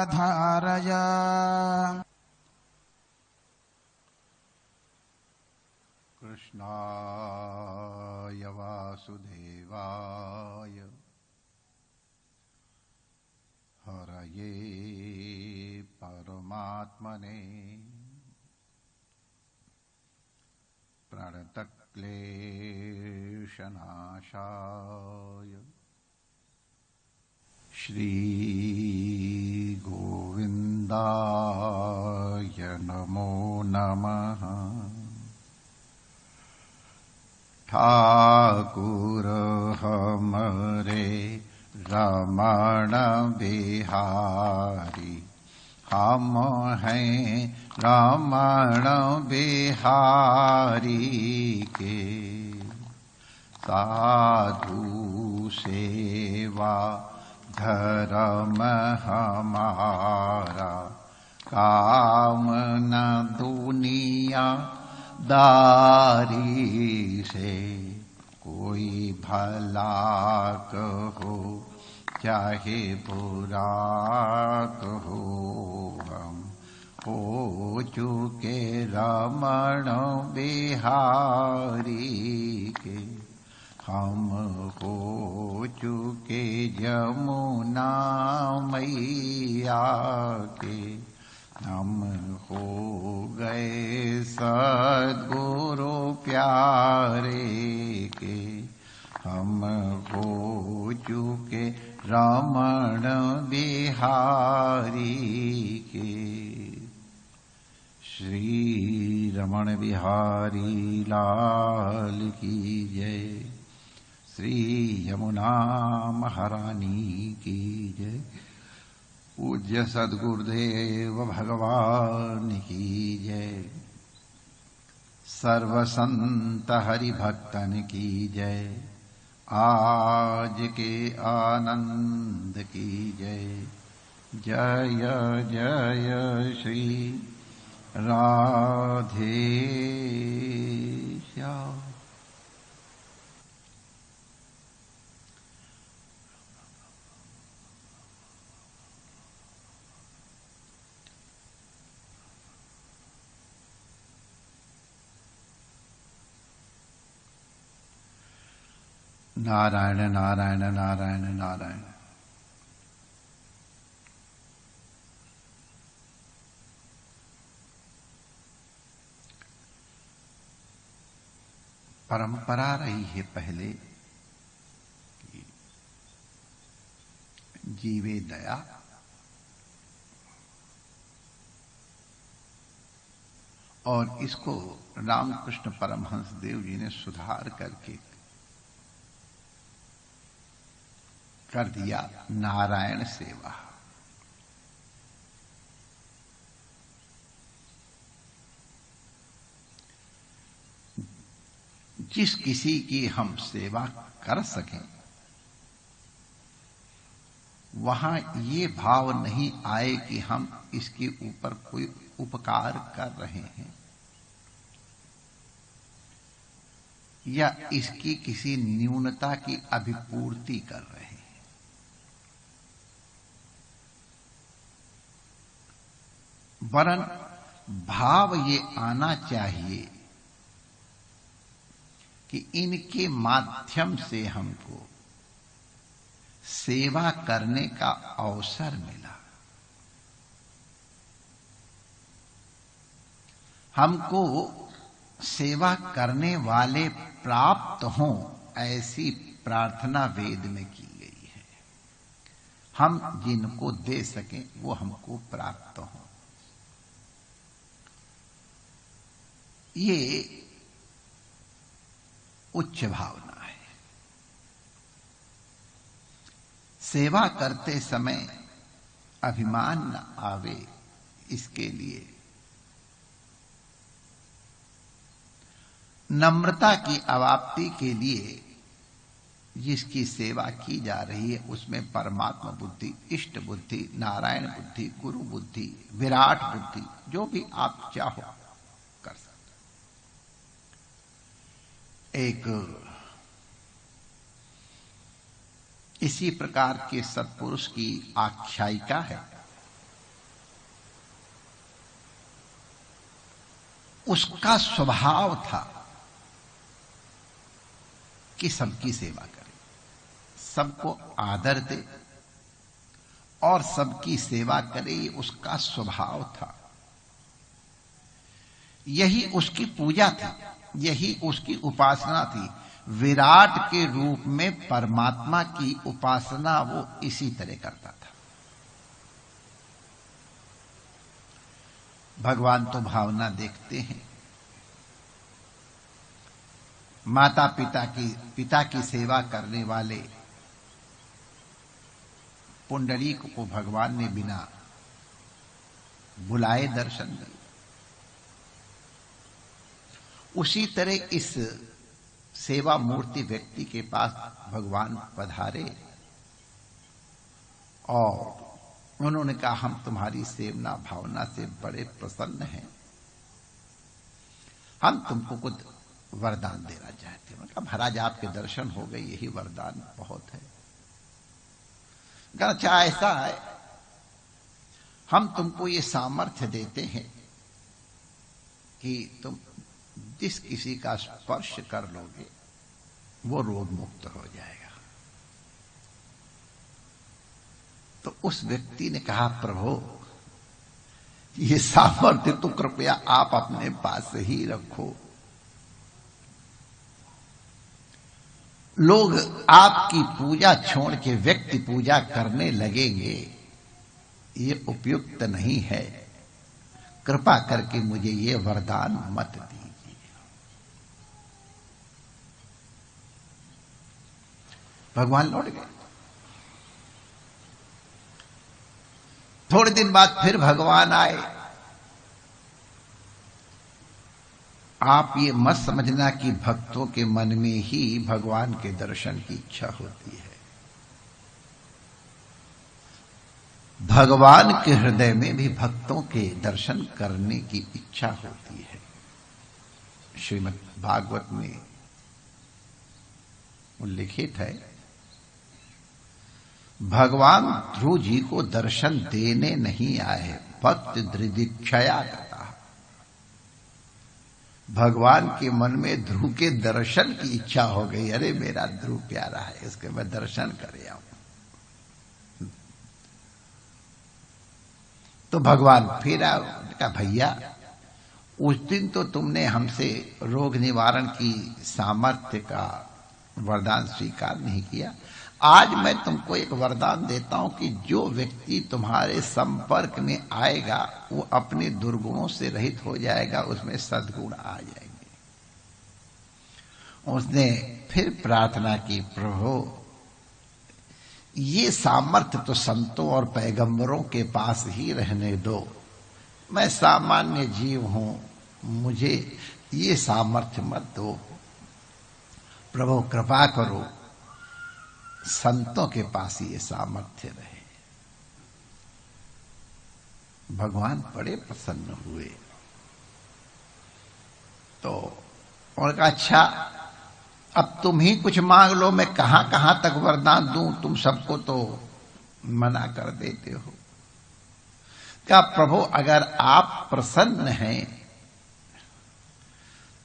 धारय कृष्णाय वासुदेवाय हरये परमात्मने प्रणतक्लेशनाशाय श्रीगोविन्दाय नमो नमः। ठाकुर हमरे रमण बिहारी, हम हैं रमण बिहारी के साधु सेवा धर्म हमारा, काम न दुनिया दारी से। कोई भला कहो चाहे बुरा कहो, हम हो चुके रमण बिहारी के। हम हो चुके यमुना मैया के, हम हो गए सद्गुरु प्यारे के। हम हो चुके रमण बिहारी के। श्री रमण बिहारी लाल की जय। श्री यमुना महारानी की जय। पूज्य सद्गुरुदेव भगवान की जय। सर्व संत हरिभक्तन की जय। आज के आनंद की जय। जय जय श्री राधे श्याम। नारायण नारायण नारायण नारायण। परंपरा रही है पहले कि जीवे दया, और इसको रामकृष्ण परमहंस देव जी ने सुधार करके कर दिया नारायण सेवा। जिस किसी की हम सेवा कर सकें, वहां ये भाव नहीं आए कि हम इसके ऊपर कोई उपकार कर रहे हैं या इसकी किसी न्यूनता की अभिपूर्ति कर रहे हैं। वरन भाव ये आना चाहिए कि इनके माध्यम से हमको सेवा करने का अवसर मिला, हमको सेवा करने वाले प्राप्त हों, ऐसी प्रार्थना वेद में की गई है। हम जिनको दे सकें वो हमको प्राप्त हों। ये उच्च भावना है। सेवा करते समय अभिमान न आवे, इसके लिए नम्रता की अवाप्ति के लिए जिसकी सेवा की जा रही है उसमें परमात्मा बुद्धि, इष्ट बुद्धि, नारायण बुद्धि, गुरु बुद्धि, विराट बुद्धि, जो भी आप चाहो कर सकते। एक इसी प्रकार के सत्पुरुष की आख्यायिका है उसका स्वभाव था कि सबकी सेवा करे, सबको आदर दे और सबकी सेवा करे, ये उसका स्वभाव था। यही उसकी पूजा थी, यही उसकी उपासना थी। विराट के रूप में परमात्मा की उपासना वो इसी तरह करता था। भगवान तो भावना देखते हैं। माता पिता की सेवा करने वाले पुंडरीक को भगवान ने बिना बुलाए दर्शन दिए। उसी तरह इस सेवा मूर्ति व्यक्ति के पास भगवान पधारे और उन्होंने कहा, हम तुम्हारी सेवना भावना से बड़े प्रसन्न हैं, हम तुमको कुछ वरदान देना चाहते हैं। मतलब महाराज आपके दर्शन हो गए, यही वरदान बहुत है। अच्छा ऐसा है, हम तुमको ये सामर्थ्य देते हैं कि तुम जिस किसी का स्पर्श कर लोगे वो रोग मुक्त हो जाएगा। तो उस व्यक्ति ने कहा, प्रभु ये सामर्थ्य तो कृपया आप अपने पास ही रखो। लोग आपकी पूजा छोड़ के व्यक्ति पूजा करने लगेंगे, ये उपयुक्त नहीं है। कृपा करके मुझे ये वरदान मत दीजिए। भगवान लौट गए। थोड़े दिन बाद फिर भगवान आए। आप ये मत समझना कि भक्तों के मन में ही भगवान के दर्शन की इच्छा होती है। भगवान के हृदय में भी भक्तों के दर्शन करने की इच्छा होती है। श्रीमद् भागवत में उल्लिखित है, भगवान ध्रुव जी को दर्शन देने नहीं आए, भक्त दृदिक्षया करता। भगवान के मन में ध्रुव के दर्शन की इच्छा हो गई। अरे मेरा ध्रुव प्यारा है, इसके मैं दर्शन करे आऊं। तो भगवान फिर कहा, भैया उस दिन तो तुमने हमसे रोग निवारण की सामर्थ्य का वरदान स्वीकार नहीं किया। आज मैं तुमको एक वरदान देता हूं कि जो व्यक्ति तुम्हारे संपर्क में आएगा वो अपने दुर्गुणों से रहित हो जाएगा, उसमें सद्गुण आ जाएंगे। उसने फिर प्रार्थना की, प्रभु ये सामर्थ्य तो संतों और पैगंबरों के पास ही रहने दो। मैं सामान्य जीव हूं, मुझे ये सामर्थ्य मत दो। प्रभु कृपा करो, संतों के पास ये सामर्थ्य रहे। भगवान बड़े प्रसन्न हुए। तो उन्होंने कहा, अच्छा अब तुम ही कुछ मांग लो, मैं कहां कहां तक वरदान दूं, तुम सबको तो मना कर देते हो। क्या प्रभु अगर आप प्रसन्न हैं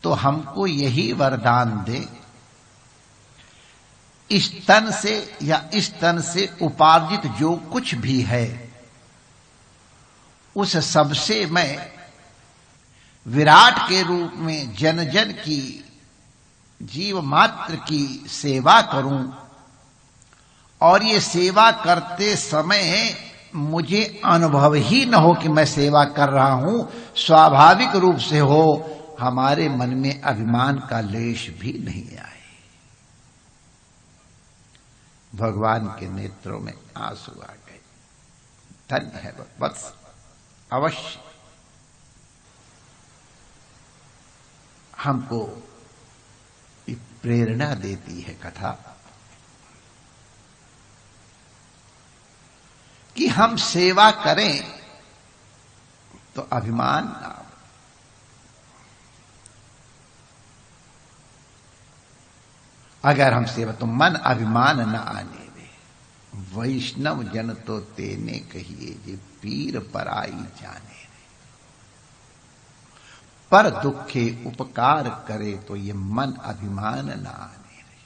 तो हमको यही वरदान दे, इस तन से या इस तन से उपार्जित जो कुछ भी है उस सबसे मैं विराट के रूप में जन जन की, जीव मात्र की सेवा करूं और ये सेवा करते समय मुझे अनुभव ही न हो कि मैं सेवा कर रहा हूं, स्वाभाविक रूप से हो, हमारे मन में अभिमान का लेश भी नहीं आए। भगवान के नेत्रों में आंसू आ गए। धन्य है वत्स, अवश्य हमको प्रेरणा देती है कथा कि हम सेवा करें तो अभिमान ना हो। अगर हम सेवा तो मन अभिमान न आने दे। वैष्णव जन तो तेने कहिए जे पीर पराई जाने रे। पर दुखे उपकार करे तो ये मन अभिमान ना आने रहे।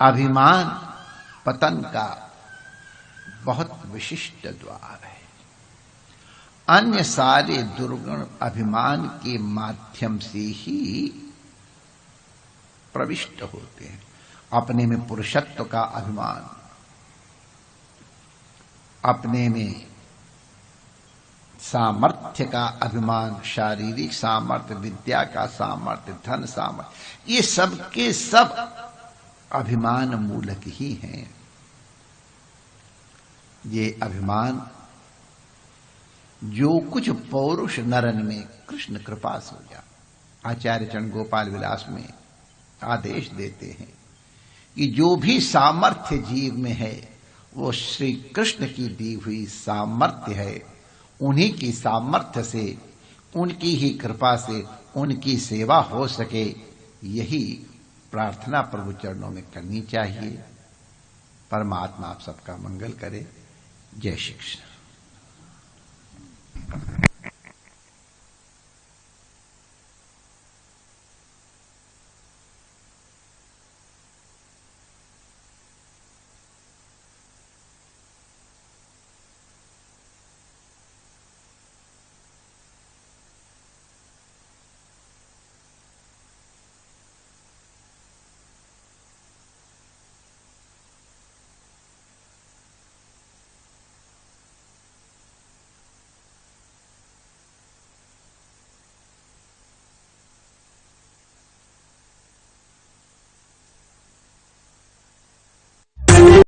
अभिमान पतन का बहुत विशिष्ट द्वार है। अन्य सारे दुर्गुण अभिमान के माध्यम से ही प्रविष्ट होते हैं। अपने में पुरुषत्व का अभिमान, अपने में सामर्थ्य का अभिमान, शारीरिक सामर्थ्य, विद्या का सामर्थ्य, धन सामर्थ्य, ये सब के सब अभिमान मूलक ही हैं। ये अभिमान जो कुछ पौरुष नरन में कृष्ण कृपा से हो जा। आचार्य चरण गोपाल विलास में आदेश देते हैं कि जो भी सामर्थ्य जीव में है वो श्री कृष्ण की दी हुई सामर्थ्य है। उन्हीं की सामर्थ्य से, उनकी ही कृपा से उनकी सेवा हो सके, यही प्रार्थना प्रभु चरणों में करनी चाहिए। परमात्मा आप सबका मंगल करे। जय श्री कृष्ण।